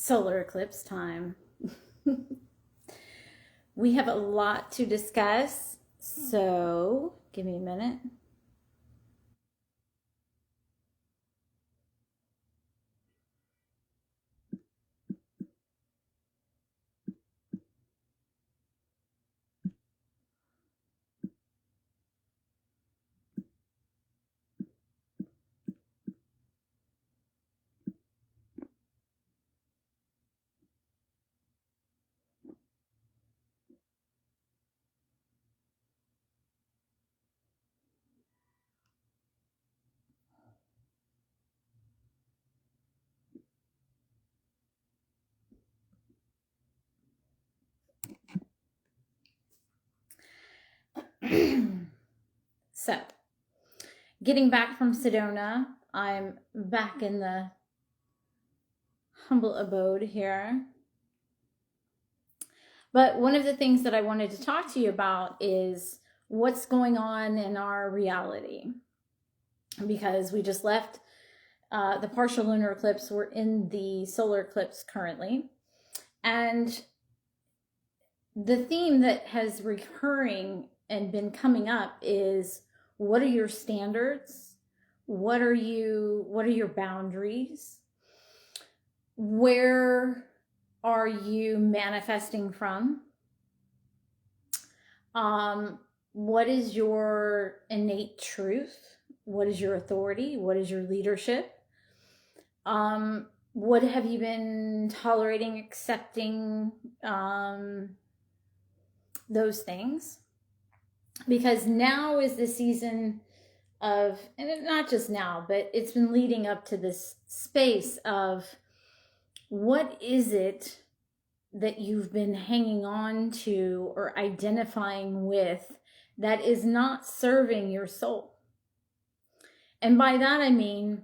Solar eclipse time. We have a lot to discuss, so give me a minute. So, getting back from Sedona, I'm back in the humble abode here. But one of the things that I wanted to talk to you about is what's going on in our reality. Because we just left the partial lunar eclipse, we're in the solar eclipse currently. And the theme that has recurring and been coming up is, what are your standards? What are your boundaries? Where are you manifesting from? What is your innate truth? What is your authority? What is your leadership? What have you been tolerating, accepting, those things? Because now is the season of, and not just now, but it's been leading up to this space of, what is it that you've been hanging on to or identifying with that is not serving your soul? And by that I mean,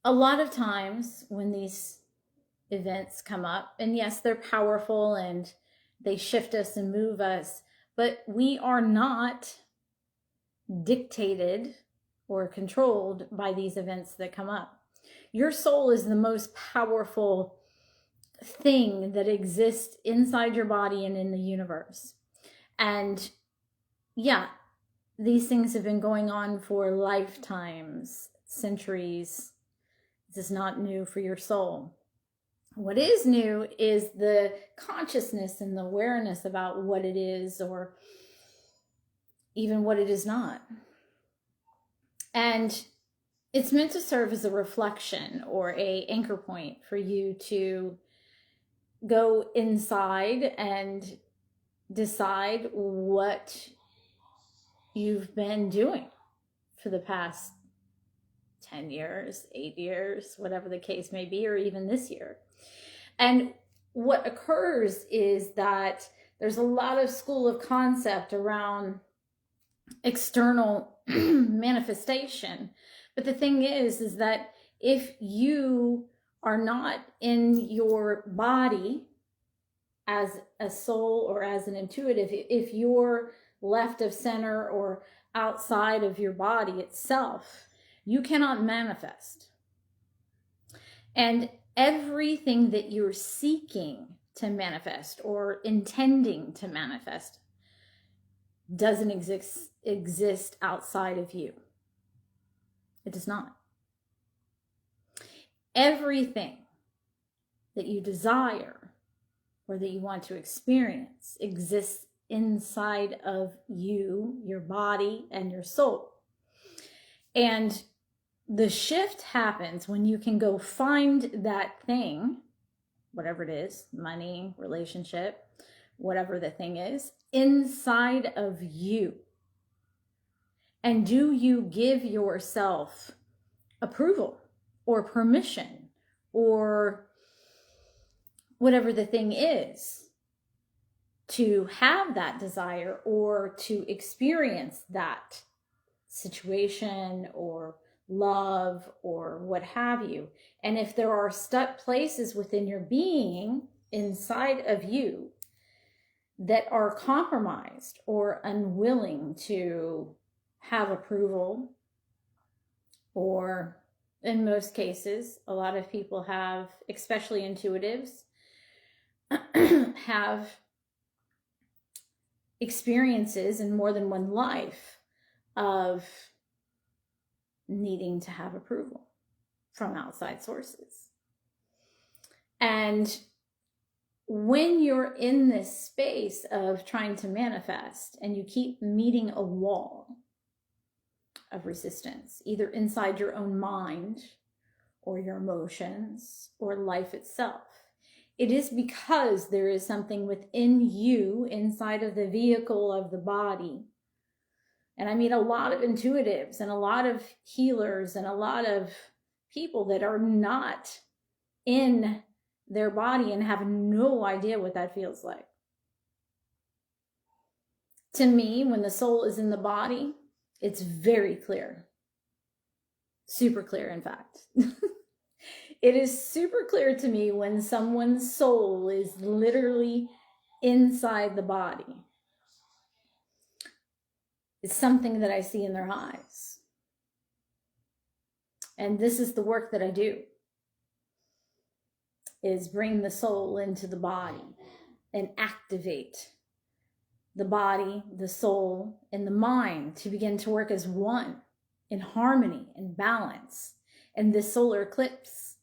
a lot of times when these events come up, and yes, they're powerful and they shift us and move us, but we are not dictated or controlled by these events that come up. Your soul is the most powerful thing that exists inside your body and in the universe. And yeah, these things have been going on for lifetimes, centuries. This is not new for your soul. What is new is the consciousness and the awareness about what it is, or even what it is not. And it's meant to serve as a reflection or a anchor point for you to go inside and decide what you've been doing for the past 10 years, 8 years, whatever the case may be, or even this year. And what occurs is that there's a lot of school of concept around external manifestation. But the thing is that if you are not in your body as a soul or as an intuitive, if you're left of center or outside of your body itself, you cannot manifest. And everything that you're seeking to manifest or intending to manifest doesn't exist outside of you. It does not. Everything that you desire or that you want to experience exists inside of you, your body, and your soul. And the shift happens when you can go find that thing, whatever it is, money, relationship, whatever the thing is, inside of you. And do you give yourself approval or permission or whatever the thing is to have that desire or to experience that situation or love or what have you? And if there are stuck places within your being inside of you that are compromised or unwilling to have approval or in most cases, a lot of people have, especially intuitives, have experiences in more than one life of needing to have approval from outside sources. And when you're in this space of trying to manifest and you keep meeting a wall of resistance, either inside your own mind or your emotions or life itself, it is because there is something within you inside of the vehicle of the body. And I mean, a lot of intuitives and a lot of healers and a lot of people that are not in their body and have no idea what that feels like. To me, when the soul is in the body, it's very clear. Super clear, in fact. It is super clear to me when someone's soul is literally inside the body. It's something that I see in their eyes. And this is the work that I do, is bring the soul into the body and activate the body, the soul, and the mind to begin to work as one, in harmony and balance. And this solar eclipse,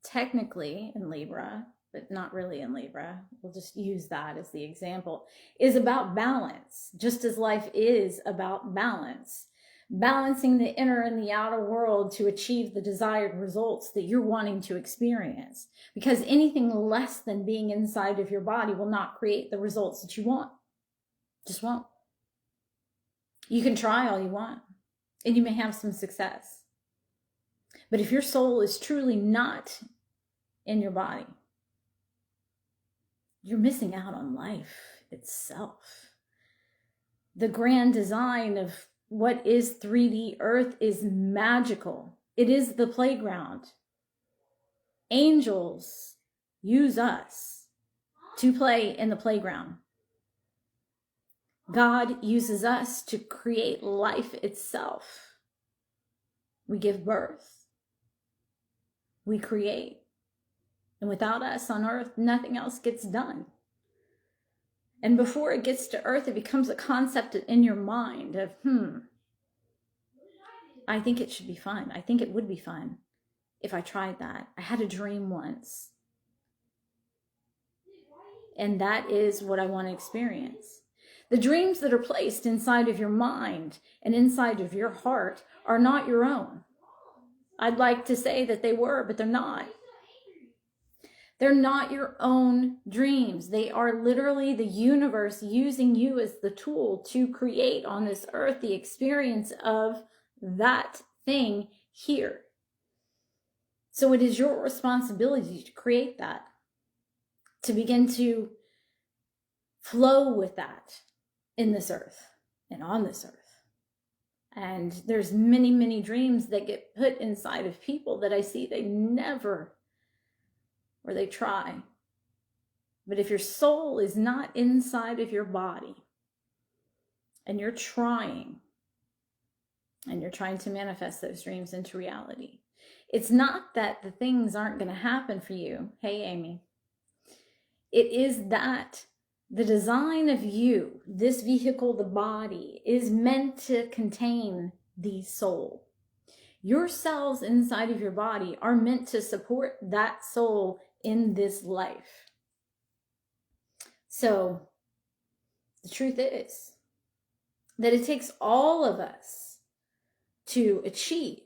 technically in Libra, but not really in Libra, we'll just use that as the example, is about balance, just as life is about balance. Balancing the inner and the outer world to achieve the desired results that you're wanting to experience. Because anything less than being inside of your body will not create the results that you want. Just won't. You can try all you want, and you may have some success. But if your soul is truly not in your body, you're missing out on life itself. The grand design of what is 3D Earth is magical. It is the playground. Angels use us to play in the playground. God uses us to create life itself. We give birth. We create. And without us on earth, nothing else gets done. And before it gets to earth, it becomes a concept in your mind of, I think it should be fun. I think it would be fun if I tried that. I had a dream once. And that is what I want to experience. The dreams that are placed inside of your mind and inside of your heart are not your own. I'd like to say that they were, but they're not. They're not your own dreams. They are literally the universe using you as the tool to create on this earth the experience of that thing here. So it is your responsibility to create that, to begin to flow with that in this earth and on this earth. And there's many, many dreams that get put inside of people that I see they never, or they try. But if your soul is not inside of your body and you're trying to manifest those dreams into reality, it's not that the things aren't going to happen for you. Hey, Amy. It is that the design of you, this vehicle, the body, is meant to contain the soul. Your cells inside of your body are meant to support that soul in this life. So the truth is that it takes all of us to achieve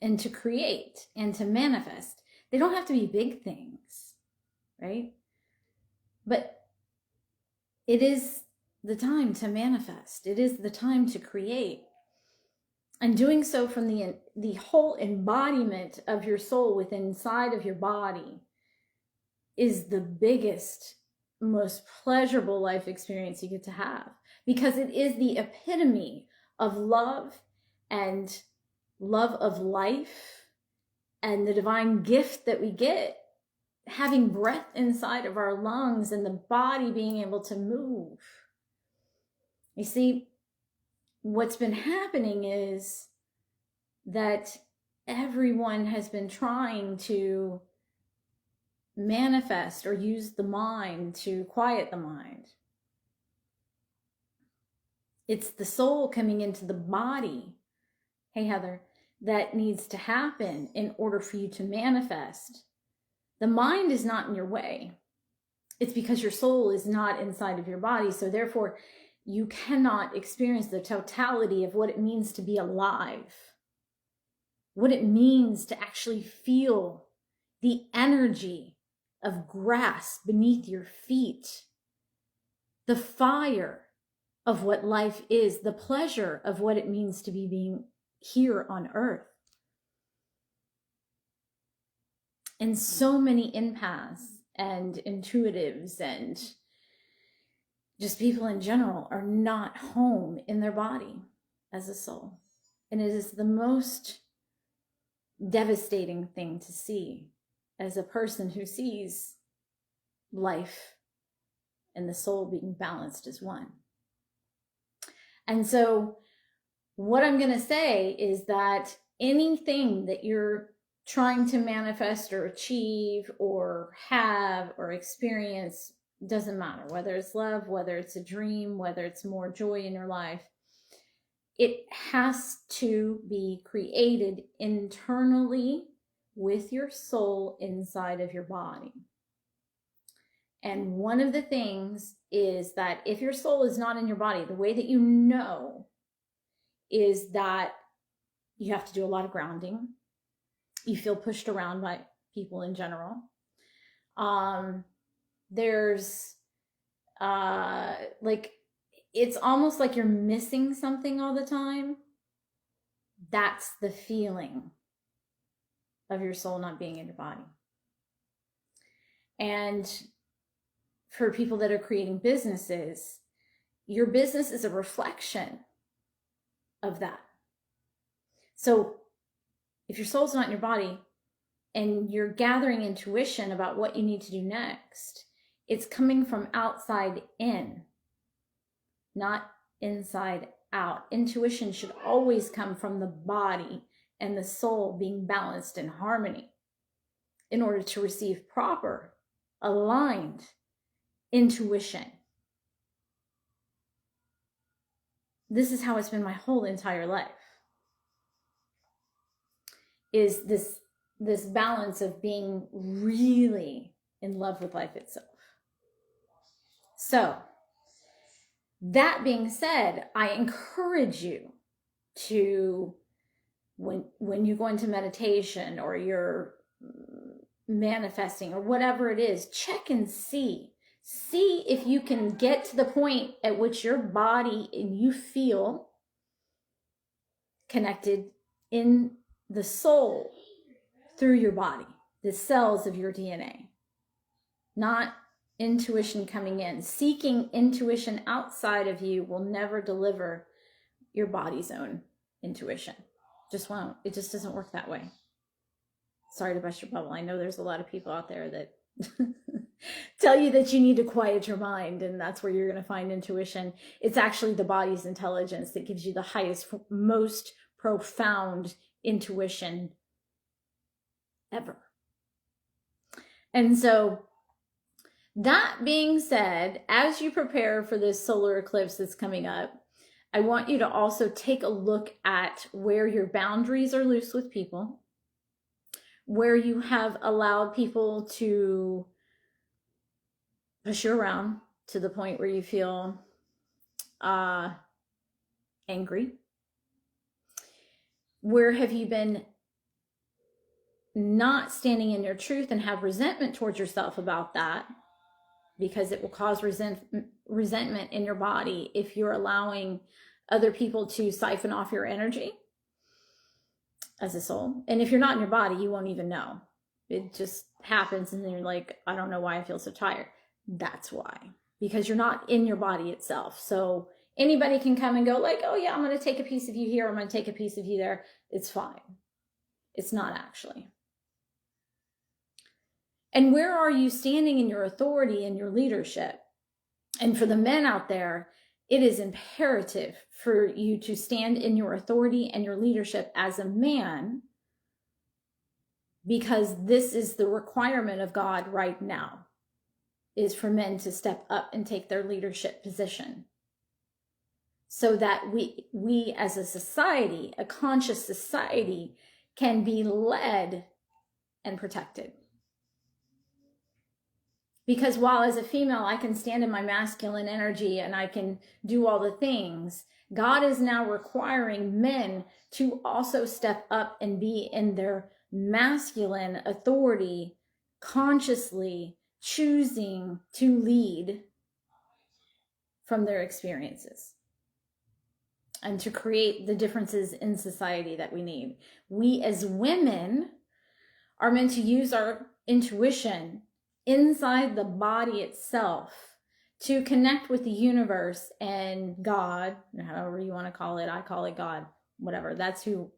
and to create and to manifest. They don't have to be big things, right? But it is the time to manifest. It is the time to create. And doing so from the whole embodiment of your soul within inside of your body is the biggest, most pleasurable life experience you get to have, because it is the epitome of love and love of life and the divine gift that we get, having breath inside of our lungs and the body being able to move. You see, what's been happening is that everyone has been trying to manifest or use the mind to quiet the mind. It's the soul coming into the body, hey Heather, that needs to happen in order for you to manifest. The mind is not in your way. It's because your soul is not inside of your body. So therefore, you cannot experience the totality of what it means to be alive, what it means to actually feel the energy of grass beneath your feet, the fire of what life is, the pleasure of what it means to be being here on earth. And so many empaths and intuitives and just people in general are not home in their body as a soul. And it is the most devastating thing to see as a person who sees life and the soul being balanced as one. And so what I'm going to say is that anything that you're trying to manifest or achieve or have or experience, doesn't matter, whether it's love, whether it's a dream, whether it's more joy in your life, it has to be created internally with your soul inside of your body. And one of the things is that if your soul is not in your body, the way that you know is that you have to do a lot of grounding. You feel pushed around by people in general. There's like, it's almost like you're missing something all the time. That's the feeling of your soul not being in your body. And for people that are creating businesses, your business is a reflection of that. So if your soul's not in your body and you're gathering intuition about what you need to do next, it's coming from outside in, not inside out. Intuition should always come from the body and the soul being balanced in harmony in order to receive proper, aligned intuition. This is how it's been my whole entire life, is this balance of being really in love with life itself. So that being said, I encourage you to, when you go into meditation or you're manifesting or whatever it is, check and see if you can get to the point at which your body and you feel connected in the soul through your body, the cells of your DNA, not intuition coming in. Seeking intuition outside of you will never deliver your body's own intuition. Just won't. It just doesn't work that way. Sorry to bust your bubble. I know there's a lot of people out there that tell you that you need to quiet your mind and that's where you're going to find intuition. It's actually the body's intelligence that gives you the highest, most profound intuition ever. And so that being said, as you prepare for this solar eclipse that's coming up, I want you to also take a look at where your boundaries are loose with people, where you have allowed people to push you around to the point where you feel angry. Where have you been not standing in your truth and have resentment towards yourself about that? Because it will cause resentment in your body if you're allowing other people to siphon off your energy as a soul. And if you're not in your body, you won't even know. It just happens and then you're like, I don't know why I feel so tired. That's why. Because you're not in your body itself. So anybody can come and go like, oh yeah, I'm going to take a piece of you here. I'm going to take a piece of you there. It's fine. It's not actually. And where are you standing in your authority and your leadership? And for the men out there, it is imperative for you to stand in your authority and your leadership as a man because this is the requirement of God right now, is for men to step up and take their leadership position, so that we as a society, a conscious society, can be led and protected. Because while as a female I can stand in my masculine energy and I can do all the things, God is now requiring men to also step up and be in their masculine authority, consciously choosing to lead from their experiences and to create the differences in society that we need. We as women are meant to use our intuition inside the body itself to connect with the universe and God, however you want to call it. I call it God, whatever. That's who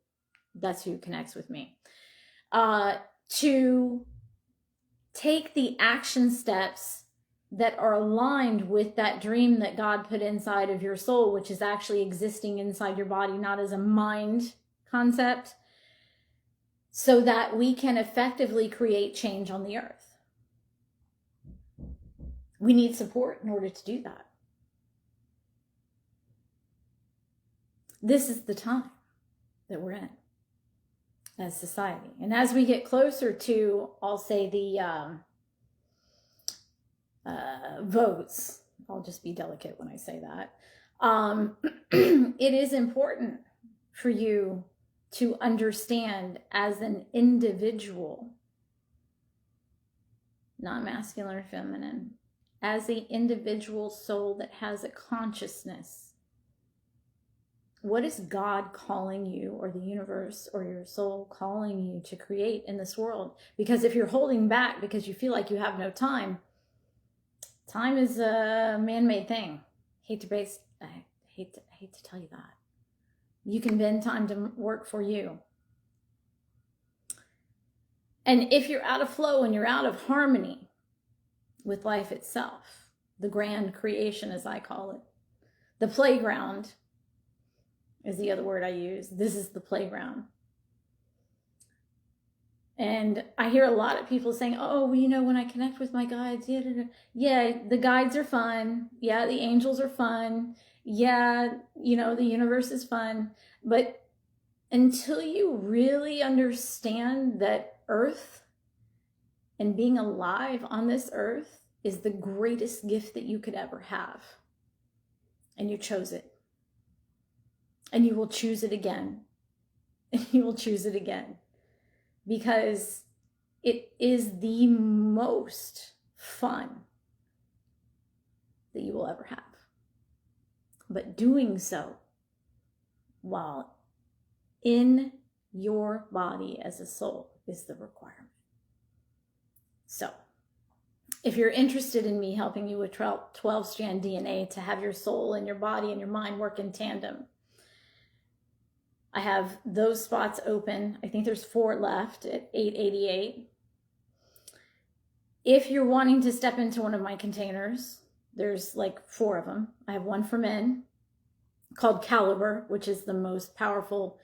connects with me. To take the action steps that are aligned with that dream that God put inside of your soul, which is actually existing inside your body, not as a mind concept, so that we can effectively create change on the earth. We need support in order to do that. This is the time that we're in as society. And as we get closer to, I'll say, the votes, I'll just be delicate when I say that, it is important for you to understand as an individual, not masculine or feminine, as an individual soul that has a consciousness. What is God calling you, or the universe or your soul calling you to create in this world? Because if you're holding back because you feel like you have no time, time is a man-made thing. I hate to tell you that. You can bend time to work for you. And if you're out of flow and you're out of harmony with life itself, the grand creation, as I call it, the playground is the other word I use. This is the playground. And I hear a lot of people saying, oh, well, you know, when I connect with my guides, yeah, the guides are fun. Yeah, the angels are fun. Yeah, you know, the universe is fun. But until you really understand that Earth and being alive on this earth is the greatest gift that you could ever have, and you chose it, and you will choose it again, and you will choose it again, because it is the most fun that you will ever have. But doing so while in your body as a soul is the requirement. So if you're interested in me helping you with 12-strand DNA to have your soul and your body and your mind work in tandem, I have those spots open. I think there's 4 left at $888. If you're wanting to step into one of my containers, there's like 4 of them. I have one for men called Caliber, which is the most powerful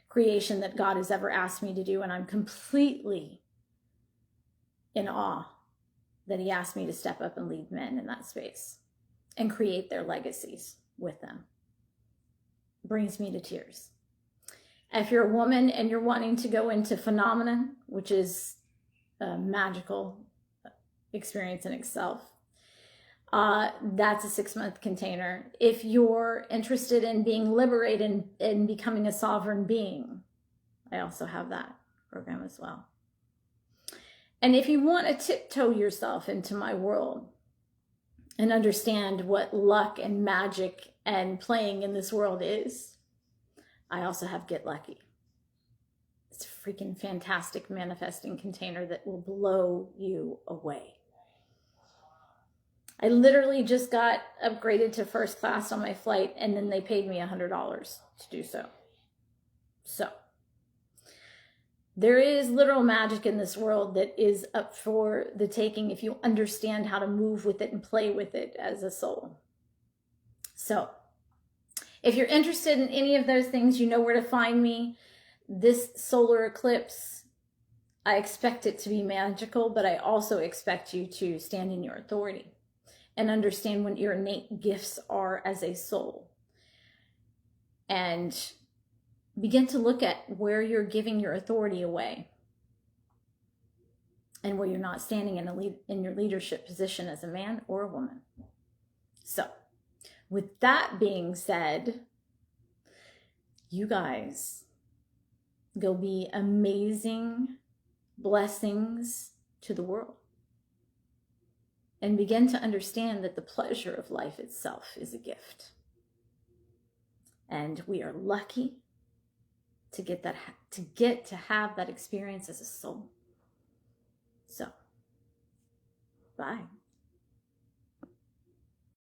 creation that God has ever asked me to do. And I'm completely in awe that he asked me to step up and lead men in that space and create their legacies with them. It brings me to tears. If you're a woman and you're wanting to go into Phenomenon, which is a magical experience in itself, that's a 6-month container. If you're interested in being liberated and becoming a sovereign being, I also have that program as well. And if you want to tiptoe yourself into my world and understand what luck and magic and playing in this world is, I also have Get Lucky. It's a freaking fantastic manifesting container that will blow you away. I literally just got upgraded to first class on my flight, and then they paid me $100 to do so. So there is literal magic in this world that is up for the taking if you understand how to move with it and play with it as a soul. So if you're interested in any of those things, you know where to find me. This solar eclipse I expect it to be magical, but I also expect you to stand in your authority and understand what your innate gifts are as a soul. And begin to look at where you're giving your authority away and where you're not standing in your leadership position as a man or a woman. So, with that being said, you guys go be amazing blessings to the world and begin to understand that the pleasure of life itself is a gift. And we are lucky to get to have that experience as a soul. So, bye.